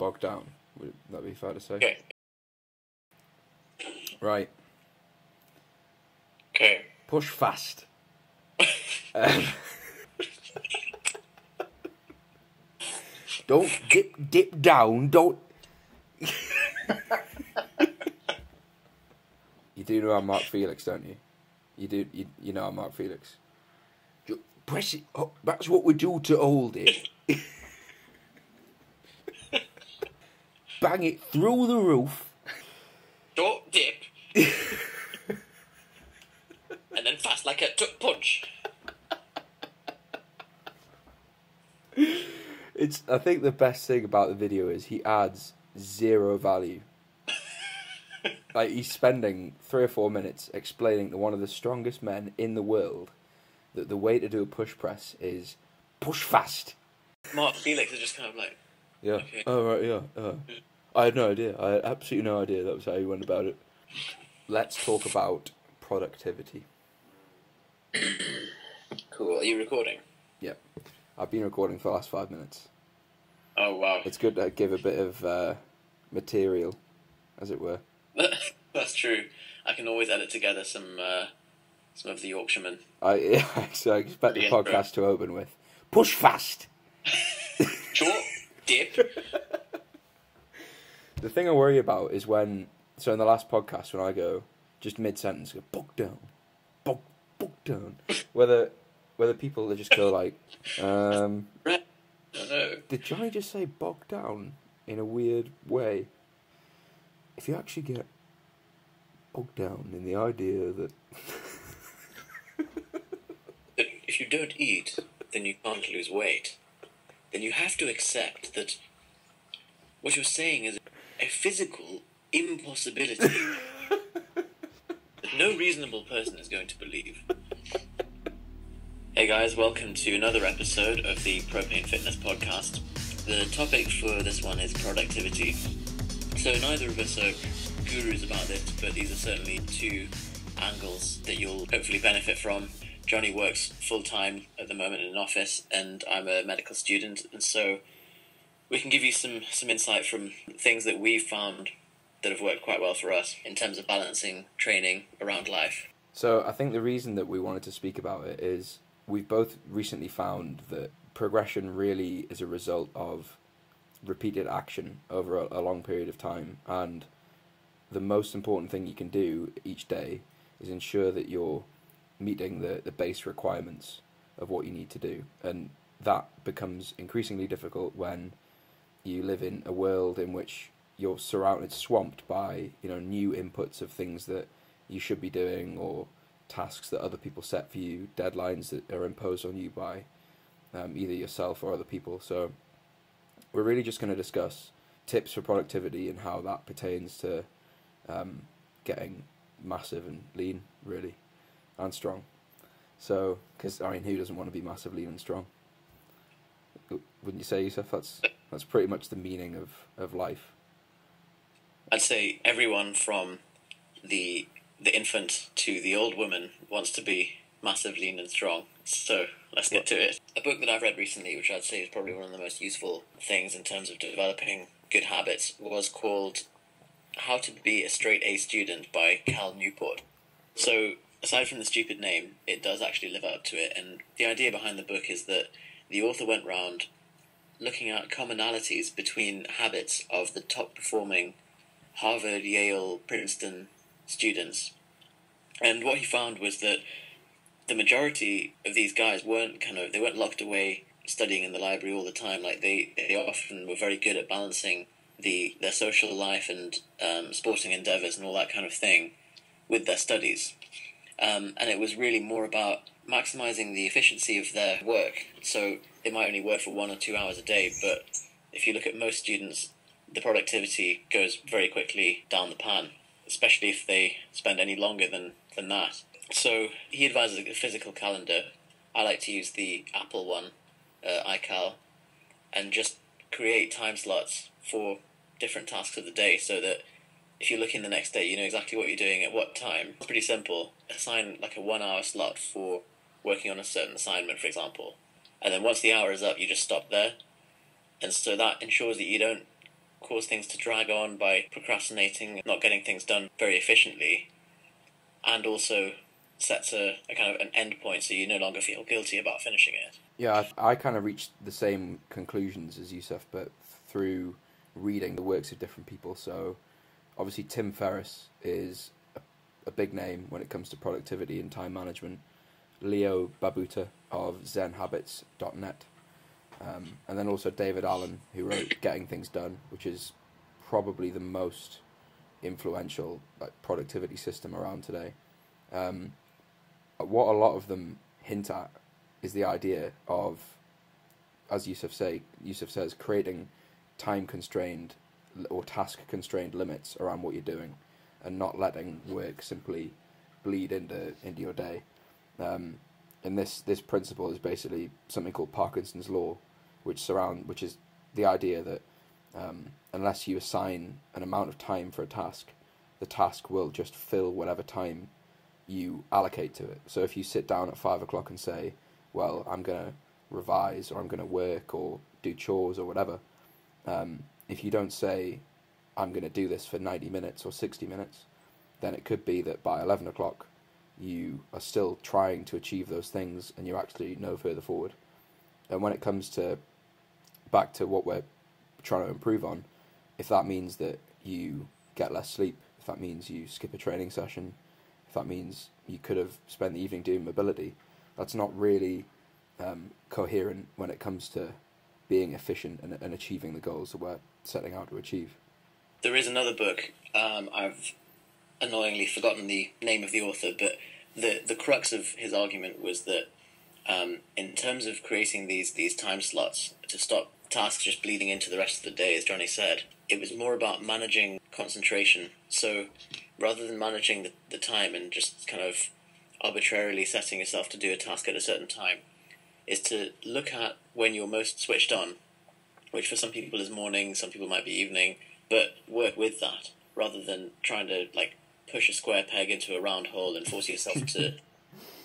bogged down. Would that be fair to say? Okay. Right. Okay. Push fast. Don't dip down. Don't. You do know I'm Mark Felix, don't you? You know I'm Mark Felix. Press it up. That's what we do to hold it. Bang it through the roof. Don't dip. And then fast like a tuck punch. I think the best thing about the video is he adds zero value. Like, he's spending 3 or 4 minutes explaining to one of the strongest men in the world that the way to do a push press is push fast. Mark Felix is just kind of like... Yeah. Okay. Oh, right, yeah. I had no idea. I had absolutely no idea that was how you went about it. Let's talk about productivity. Cool. Are you recording? Yeah. I've been recording for the last 5 minutes. Oh, wow. It's good to give a bit of material, as it were. That's true. I can always edit together some of the Yorkshiremen. So I expect the podcast to open with push fast. Short dip. The thing I worry about is when, so in the last podcast, when I go just mid sentence, go bog down, whether people just go like, did Johnny just say bog down in a weird way? If you actually get bogged down in the idea that if you don't eat, then you can't lose weight, then you have to accept that what you're saying is a physical impossibility that no reasonable person is going to believe. Hey guys, welcome to another episode of the Propanefitness podcast. The topic for this one is productivity. So neither of us are gurus about this, but these are certainly two angles that you'll hopefully benefit from. Johnny works full-time at the moment in an office, and I'm a medical student, and so we can give you some insight from things that we've found that have worked quite well for us in terms of balancing training around life. So I think the reason that we wanted to speak about it is we've both recently found that progression really is a result of repeated action over a long period of time, and the most important thing you can do each day is ensure that you're meeting the base requirements of what you need to do, and that becomes increasingly difficult when you live in a world in which you're swamped by new inputs of things that you should be doing, or tasks that other people set for you, deadlines that are imposed on you by either yourself or other people. So we're really just going to discuss tips for productivity and how that pertains to getting massive and lean, really, and strong. So, because, who doesn't want to be massive, lean, and strong? Wouldn't you say, Yusuf? That's pretty much the meaning of life. I'd say everyone from the infant to the old woman wants to be massive, lean, and strong. So let's get to it. A book that I've read recently, which I'd say is probably one of the most useful things in terms of developing good habits, was called How to Be a Straight A Student by Newport. So aside from the stupid name, it does actually live up to it. And the idea behind the book is that the author went round looking at commonalities between habits of the top performing Harvard, Yale, Princeton students. And what he found was that the majority of these guys weren't locked away studying in the library all the time. Like they often were very good at balancing their social life and sporting endeavours and all that kind of thing with their studies. And it was really more about maximising the efficiency of their work. So they might only work for 1 or 2 hours a day, but if you look at most students, the productivity goes very quickly down the pan, especially if they spend any longer than that. So he advises a physical calendar. I like to use the Apple one, iCal, and just create time slots for different tasks of the day so that if you're looking the next day, you know exactly what you're doing at what time. It's pretty simple. Assign like a 1 hour slot for working on a certain assignment, for example. And then once the hour is up, you just stop there. And so that ensures that you don't cause things to drag on by procrastinating, not getting things done very efficiently, and also sets a kind of an end point so you no longer feel guilty about finishing it. Yeah, I kind of reached the same conclusions as Yusuf, but through reading the works of different people. So obviously Tim Ferriss is a big name when it comes to productivity and time management. Leo Babauta of ZenHabits.net. And then also David Allen, who wrote Getting Things Done, which is probably the most influential productivity system around today. What a lot of them hint at is the idea of, as Yusuf says, creating time-constrained or task-constrained limits around what you're doing, and not letting work simply bleed into your day. And this principle is basically something called Parkinson's law, which is the idea that unless you assign an amount of time for a task, the task will just fill whatever time you allocate to it. So if you sit down at 5 o'clock and say, well, I'm going to revise, or I'm going to work, or do chores, or whatever, if you don't say, I'm going to do this for 90 minutes or 60 minutes, then it could be that by 11 o'clock you are still trying to achieve those things and you're actually no further forward. And when it comes to back to what we're trying to improve on, if that means that you get less sleep, if that means you skip a training session, if that means you could have spent the evening doing mobility, that's not really coherent when it comes to being efficient and achieving the goals that we're setting out to achieve. There is another book, I've annoyingly forgotten the name of the author, but the crux of his argument was that in terms of creating these time slots to stop tasks just bleeding into the rest of the day, as Johnny said, it was more about managing concentration. So rather than managing the time and just kind of arbitrarily setting yourself to do a task at a certain time, is to look at when you're most switched on, which for some people is morning, some people might be evening, but work with that rather than trying to push a square peg into a round hole and force yourself to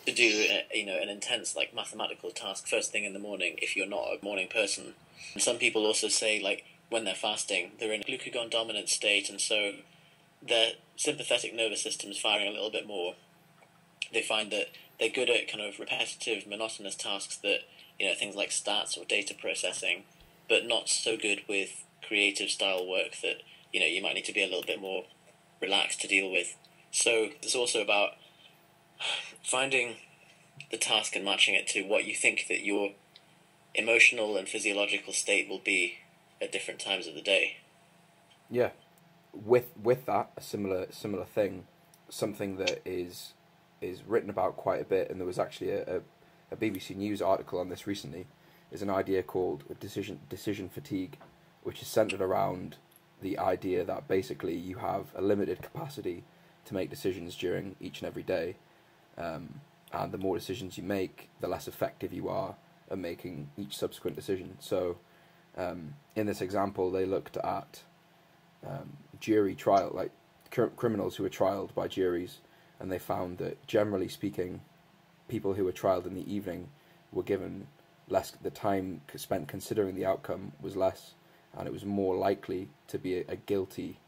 do an intense mathematical task first thing in the morning if you're not a morning person. And some people also say when they're fasting, they're in a glucagon dominant state, and so their sympathetic nervous system is firing a little bit more. They find that they're good at kind of repetitive, monotonous tasks that, things like stats or data processing, but not so good with creative style work that, you might need to be a little bit more relaxed to deal with. So it's also about finding the task and matching it to what you think that your emotional and physiological state will be at different times of the day. Yeah. With that, a similar thing, something that is written about quite a bit, and there was actually a BBC News article on this recently, is an idea called decision fatigue, which is centered around the idea that basically you have a limited capacity to make decisions during each and every day, and the more decisions you make, the less effective you are at making each subsequent decision. So in this example, they looked at jury trial, criminals who were trialed by juries, and they found that generally speaking, people who were trialed in the evening were given less, the time spent considering the outcome was less, and it was more likely to be a guilty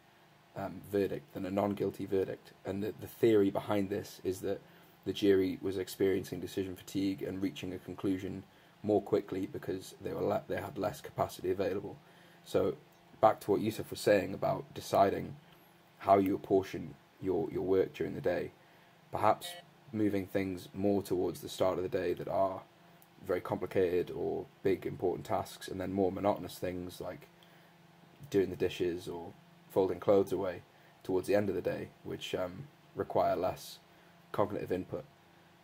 verdict than a non-guilty verdict. And the theory behind this is that the jury was experiencing decision fatigue and reaching a conclusion more quickly because they had less capacity available. So back to what Yusuf was saying about deciding how you apportion your work during the day, perhaps moving things more towards the start of the day that are very complicated or big important tasks, and then more monotonous things like doing the dishes or folding clothes away towards the end of the day, which require less cognitive input.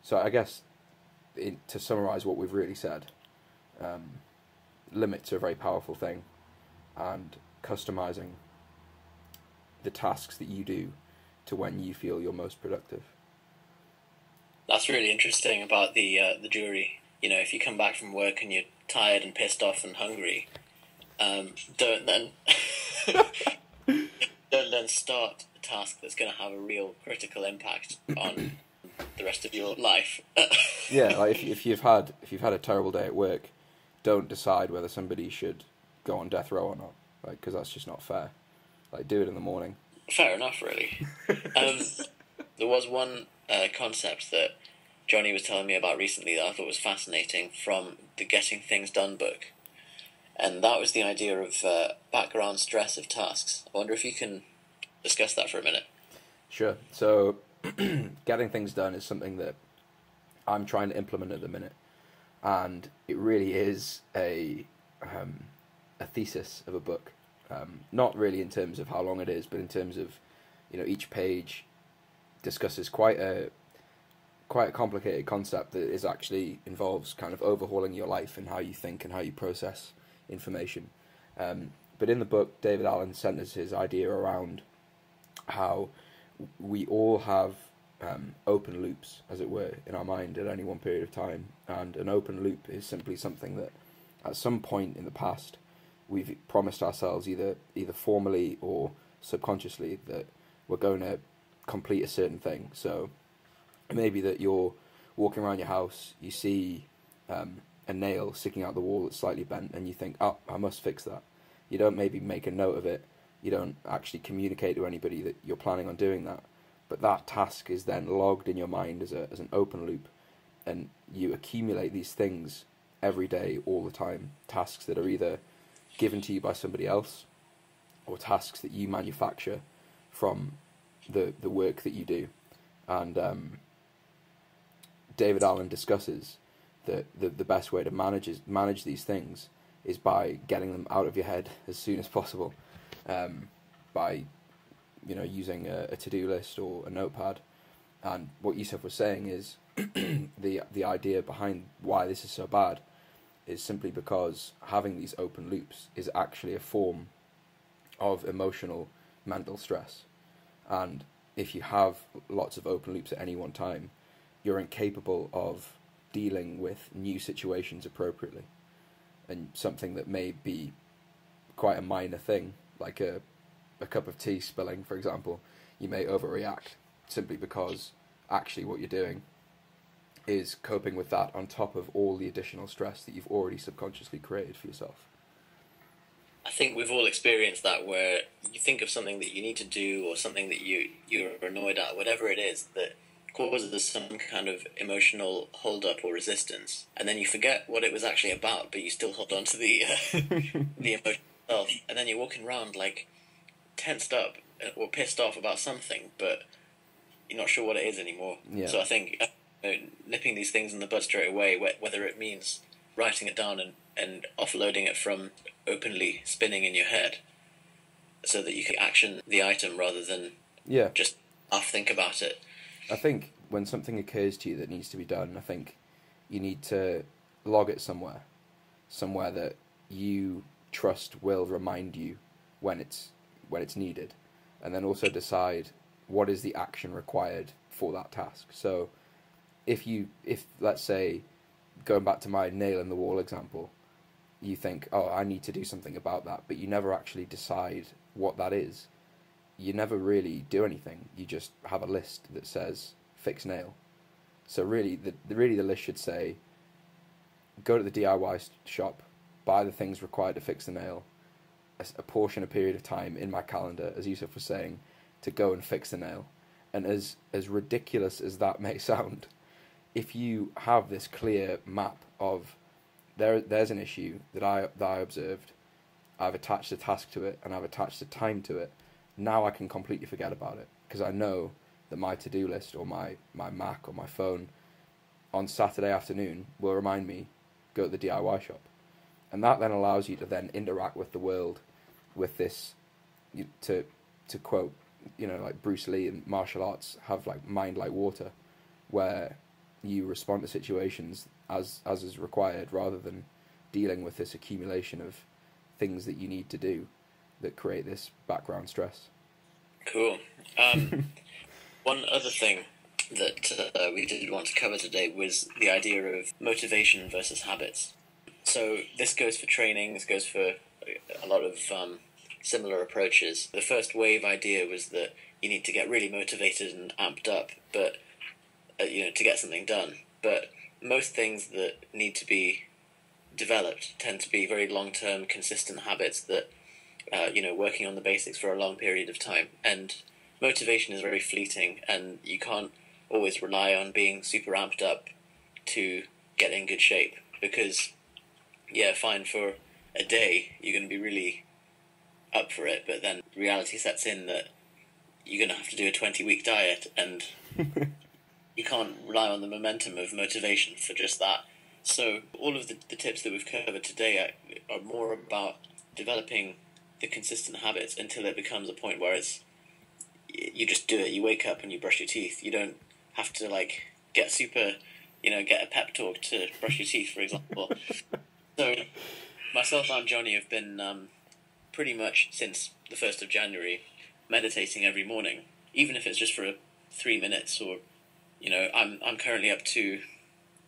So I guess to summarize what we've really said, limits are a very powerful thing, and customizing the tasks that you do to when you feel you're most productive. That's really interesting about the jury. If you come back from work and you're tired and pissed off and hungry, don't then start a task that's going to have a real critical impact on the rest of your life. Yeah, if you've had a terrible day at work, don't decide whether somebody should go on death row or not. like, because that's just not fair. Like, do it in the morning. Fair enough, really. There was one concept that Johnny was telling me about recently that I thought was fascinating from the Getting Things Done book. And that was the idea of background stress of tasks. I wonder if you can discuss that for a minute. Sure. So, getting things done is something that I'm trying to implement at the minute. And it really is a thesis of a book. Not really in terms of how long it is, but in terms of, each page discusses quite a complicated concept that is actually involves kind of overhauling your life and how you think and how you process information. But in the book, David Allen centers his idea around how we all have open loops, as it were, in our mind at any one period of time. And an open loop is simply something that at some point in the past we've promised ourselves, either formally or subconsciously, that we're going to complete a certain thing. So maybe that you're walking around your house, you see a nail sticking out the wall that's slightly bent, and you think, oh, I must fix that. You don't maybe make a note of it. You don't actually communicate to anybody that you're planning on doing that. But that task is then logged in your mind as an open loop, and you accumulate these things every day, all the time. Tasks that are either given to you by somebody else, or tasks that you manufacture from the work that you do. And David Allen discusses that the best way to manage these things is by getting them out of your head as soon as possible, by using a to-do list or a notepad. And what Yusuf was saying is the idea behind why this is so bad is simply because having these open loops is actually a form of emotional mental stress. And if you have lots of open loops at any one time, you're incapable of dealing with new situations appropriately. And something that may be quite a minor thing, like a cup of tea spilling, for example, you may overreact simply because actually what you're doing is coping with that on top of all the additional stress that you've already subconsciously created for yourself. I think we've all experienced that, where you think of something that you need to do, or something that you're annoyed at, whatever it is that causes some kind of emotional hold-up or resistance, and then you forget what it was actually about, but you still hold on to the the emotion itself, and then you're walking around like tensed up or pissed off about something, but you're not sure what it is anymore. Yeah. So I think nipping these things in the bud straight away, whether it means writing it down and offloading it from openly spinning in your head, so that you can action the item rather than just half think about it. I think when something occurs to you that needs to be done, I think you need to log it somewhere that you trust will remind you when it's needed, and then also decide what is the action required for that task. So if let's say, going back to my nail in the wall example, you think, oh, I need to do something about that, but you never actually decide what that is. You never really do anything. You just have a list that says fix nail. So really the list should say, go to the DIY shop, buy the things required to fix the nail, apportion a period of time in my calendar, as Yusuf was saying, to go and fix the nail. And as ridiculous as that may sound, if you have this clear map of there's an issue that I observed, I've attached a task to it, and I've attached a time to it, now I can completely forget about it, because I know that my to-do list or my Mac or my phone on Saturday afternoon will remind me, go to the DIY shop. And that then allows you to then interact with the world with this, to quote, like Bruce Lee in martial arts, have like mind like water, where you respond to situations as is required, rather than dealing with this accumulation of things that you need to do that create this background stress. Cool. One other thing that we did want to cover today was the idea of motivation versus habits. So this goes for training, this goes for a lot of similar approaches. The first wave idea was that you need to get really motivated and amped up, but to get something done. But most things that need to be developed tend to be very long-term, consistent habits that working on the basics for a long period of time. And motivation is very fleeting, and you can't always rely on being super amped up to get in good shape, because, yeah, fine, for a day you're going to be really up for it, but then reality sets in that you're going to have to do a 20-week diet, and you can't rely on the momentum of motivation for just that. So all of the tips that we've covered today are more about developing the consistent habits until it becomes a point where you just do it. You wake up and you brush your teeth. You don't have to get super, get a pep talk to brush your teeth, for example. So myself and Johnny have been pretty much since the 1st of January meditating every morning, even if it's just for 3 minutes, or I'm currently up to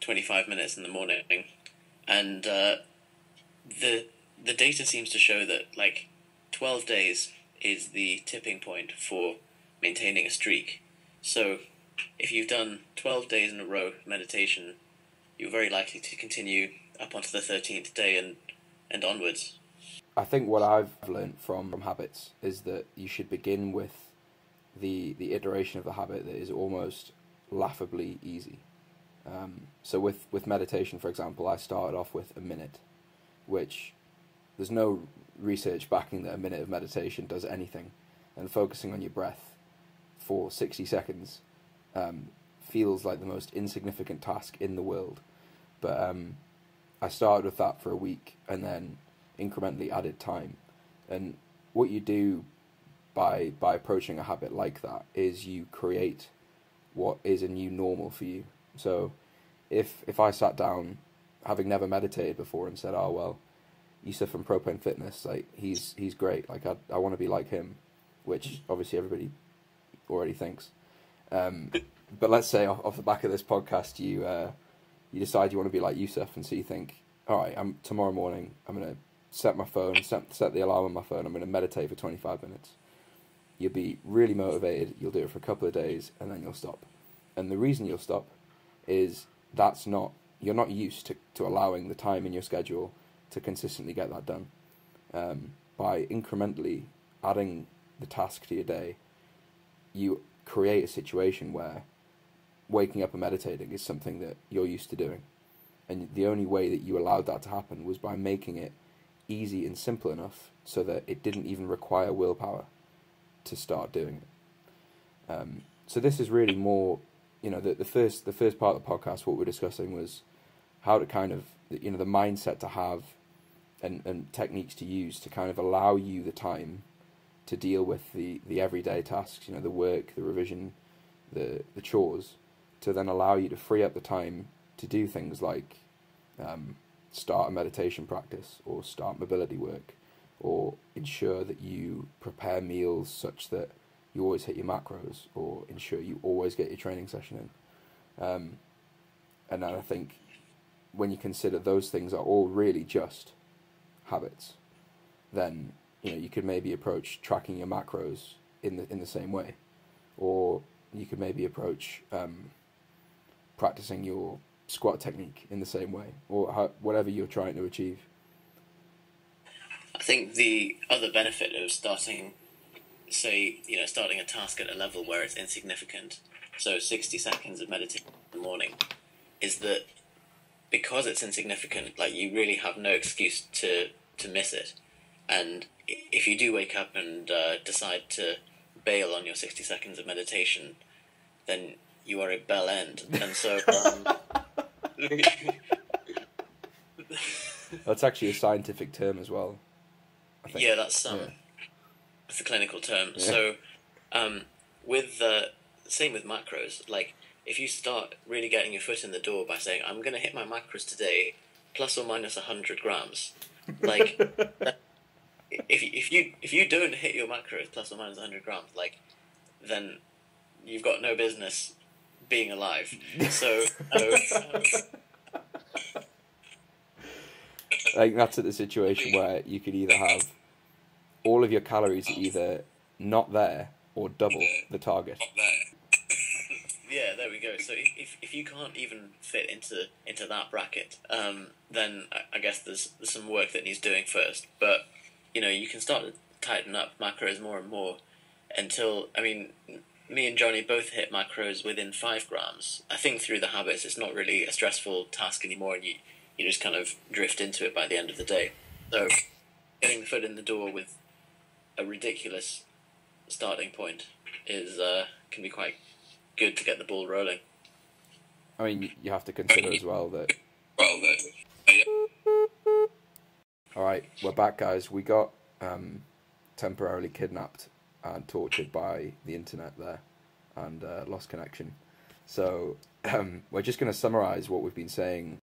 25 minutes in the morning, and the data seems to show that 12 days is the tipping point for maintaining a streak. So if you've done 12 days in a row of meditation, you're very likely to continue up onto the 13th day and onwards. I think what I've learned from habits is that you should begin with the iteration of the habit that is almost laughably easy. So with meditation, for example, I started off with a minute, which there's no research backing that a minute of meditation does anything, and focusing on your breath for 60 seconds feels like the most insignificant task in the world. But I started with that for a week, and then incrementally added time. And what you do by approaching a habit like that is you create what is a new normal for you. So if I sat down, having never meditated before, and said, oh well, Yusuf from Propanefitness, he's great, I want to be like him, which obviously everybody already thinks, but let's say off the back of this podcast you decide you want to be like Yusuf, and so you think, all right, tomorrow morning I'm going to set my phone, set the alarm on my phone, I'm going to meditate for 25 minutes. You'll be really motivated, you'll do it for a couple of days, and then you'll stop. And the reason you'll stop is you're not used to allowing the time in your schedule to consistently get that done. By incrementally adding the task to your day, you create a situation where waking up and meditating is something that you're used to doing. And the only way that you allowed that to happen was by making it easy and simple enough so that it didn't even require willpower to start doing it. So this is really more, the first part of the podcast, what we're discussing was how to kind of, the mindset to have and techniques to use to kind of allow you the time to deal with the everyday tasks, the work, the revision, the chores, to then allow you to free up the time to do things like start a meditation practice, or start mobility work, or ensure that you prepare meals such that you always hit your macros, or ensure you always get your training session in. And I think when you consider those things are all really just habits, then you could maybe approach tracking your macros in the same way, or you could maybe approach practicing your squat technique in the same way, or whatever you're trying to achieve. I think the other benefit of starting a task at a level where it's insignificant, so 60 seconds of meditation in the morning, is that because it's insignificant, you really have no excuse to miss it. And if you do wake up and decide to bail on your 60 seconds of meditation, then you are a bell end. And so that's actually a scientific term as well, I think. Yeah, that's it's a clinical term. Yeah. So same with macros, if you start really getting your foot in the door by saying, I'm going to hit my macros today plus or minus 100 grams, if you don't hit your macros plus or minus 100 grams, then you've got no business being alive. So that's at the situation where you could either have all of your calories either not there or double the target. Yeah, there we go. So if you can't even fit into that bracket, then I guess there's some work that needs doing first. But you can start tighten up macros more and more until, I mean, me and Johnny both hit macros within 5 grams. I think through the habits, it's not really a stressful task anymore, and you just kind of drift into it by the end of the day. So getting the foot in the door with a ridiculous starting point is can be quite good to get the ball rolling. I mean, you have to consider as well that... Alright, we're back, guys. We got temporarily kidnapped and tortured by the internet there and lost connection. So we're just going to summarise what we've been saying.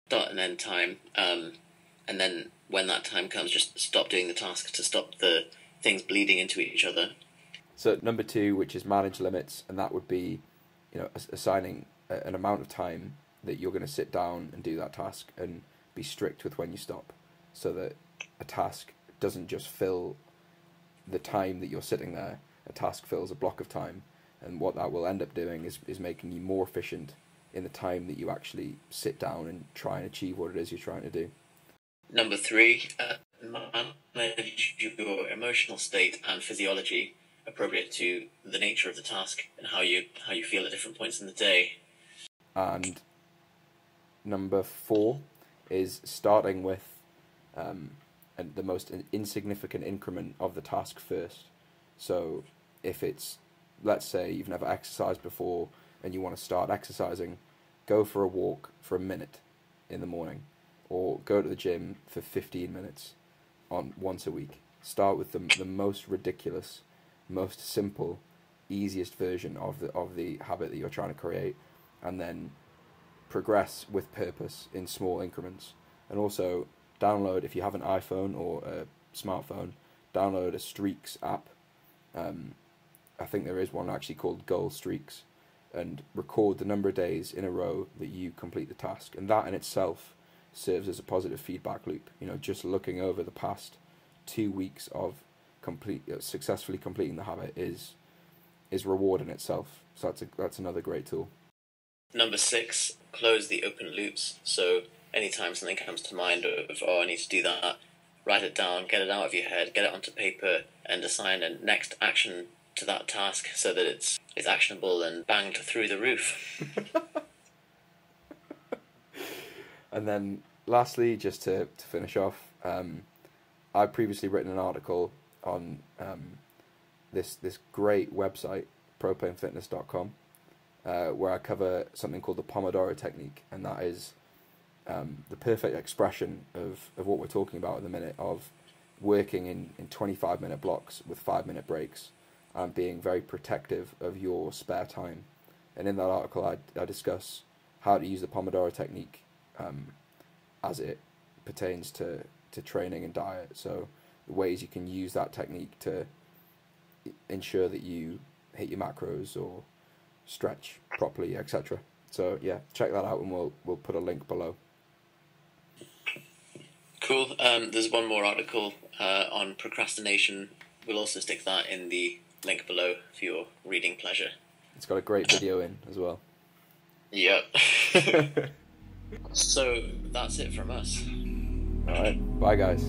Start and end time, and then when that time comes, just stop doing the task to stop the things bleeding into each other. So number 2, which is manage limits, and that would be, assigning an amount of time that you're going to sit down and do that task, and be strict with when you stop, so that a task doesn't just fill the time that you're sitting there. A task fills a block of time, and what that will end up doing is making you more efficient in the time that you actually sit down and try and achieve what it is you're trying to do. Number 3, manage your emotional state and physiology appropriate to the nature of the task and how you feel at different points in the day. And number 4 is starting with the most insignificant increment of the task first. So if it's, let's say you've never exercised before and you want to start exercising, go for a walk for a minute in the morning, or go to the gym for 15 minutes once a week. Start with the most ridiculous, most simple, easiest version of the habit that you're trying to create, and then progress with purpose in small increments. And also download, if you have an iPhone or a smartphone, download a Streaks app. I think there is one actually called Goal Streaks, and record the number of days in a row that you complete the task. And that in itself serves as a positive feedback loop. Just looking over the past 2 weeks of successfully completing the habit is reward in itself. So that's another great tool. Number 6, close the open loops. So anytime something comes to mind of, I need to do that, write it down, get it out of your head, get it onto paper, and assign a next action to that task so that it's actionable and banged through the roof. And then lastly, just to finish off, I've previously written an article on this great website, PropaneFitness.com, where I cover something called the Pomodoro Technique, and that is the perfect expression of what we're talking about at the minute, of working in 25-minute blocks with 5-minute breaks, and being very protective of your spare time. And in that article, I discuss how to use the Pomodoro Technique as it pertains to training and diet. So the ways you can use that technique to ensure that you hit your macros or stretch properly, etc. So yeah, check that out, and we'll put a link below. Cool. There's one more article on procrastination. We'll also stick that in the link below for your reading pleasure. It's got a great video in as well. Yep. So that's it from us. Alright, bye guys.